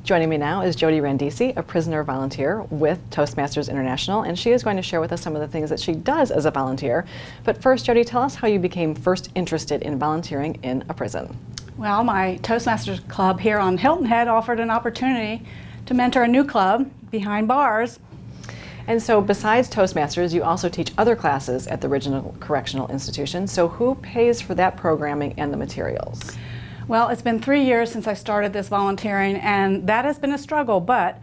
Joining me now is Jodie Randisi, a prisoner volunteer with Toastmasters International, and she is going to share with us some of the things that she does as a volunteer. But first, Jodie, tell us how you became first interested in volunteering in a prison. Well, my Toastmasters club here on Hilton Head offered an opportunity to mentor a new club behind bars. And so besides Toastmasters, you also teach other classes at the Original Correctional Institution. So who pays for that programming and the materials? Well, it's been 3 years since I started this volunteering, and that has been a struggle, but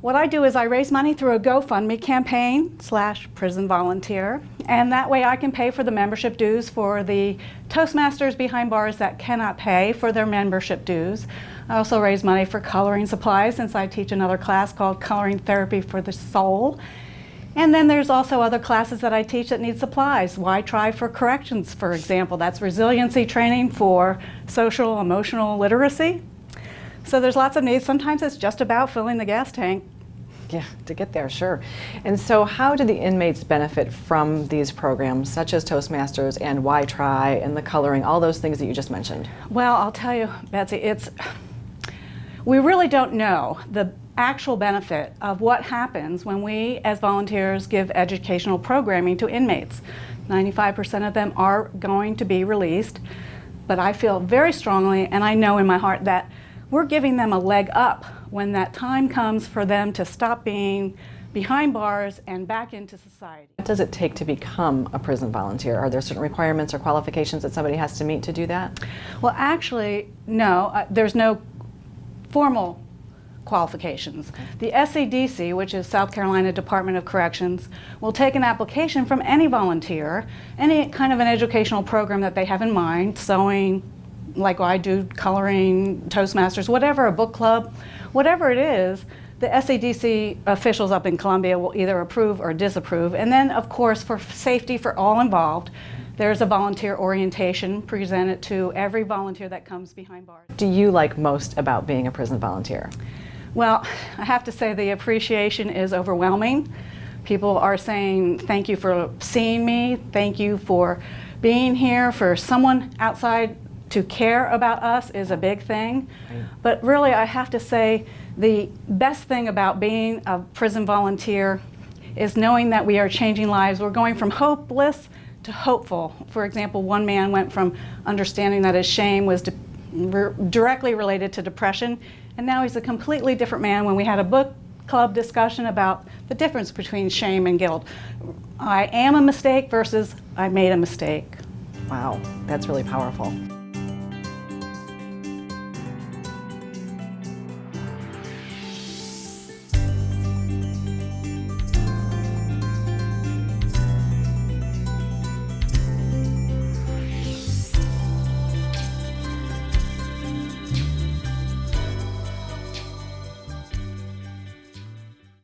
what I do is I raise money through a GoFundMe campaign / prison volunteer, and that way I can pay for the membership dues for the Toastmasters behind bars that cannot pay for their membership dues. I also raise money for coloring supplies since I teach another class called Coloring Therapy for the Soul. And then there's also other classes that I teach that need supplies. Why Try for Corrections, for example. That's resiliency training for social, emotional literacy. So there's lots of needs. Sometimes it's just about filling the gas tank. Yeah, to get there, sure. And so how do the inmates benefit from these programs, such as Toastmasters and Why Try and the coloring, all those things that you just mentioned? Well, I'll tell you, Betsy, we really don't know the actual benefit of what happens when we as volunteers give educational programming to inmates. 95% of them are going to be released, but I feel very strongly, and I know in my heart, that we're giving them a leg up when that time comes for them to stop being behind bars and back into society. What does it take to become a prison volunteer? Are there certain requirements or qualifications that somebody has to meet to do that? Well, actually, no. There's no formal qualifications. The SCDC, which is South Carolina Department of Corrections, will take an application from any volunteer, any kind of an educational program that they have in mind, sewing, like I do, coloring, Toastmasters, whatever, a book club, whatever it is. The SCDC officials up in Columbia will either approve or disapprove. And then, of course, for safety for all involved, there's a volunteer orientation presented to every volunteer that comes behind bars. Do you like most about being a prison volunteer? Well, I have to say the appreciation is overwhelming. People are saying, thank you for seeing me, thank you for being here. For someone outside to care about us is a big thing. Right. But really, I have to say, the best thing about being a prison volunteer is knowing that we are changing lives. We're going from hopeless to hopeful. For example, one man went from understanding that his shame was directly related to depression, and now he's a completely different man. When we had a book club discussion about the difference between shame and guilt, I am a mistake versus I made a mistake. Wow, that's really powerful.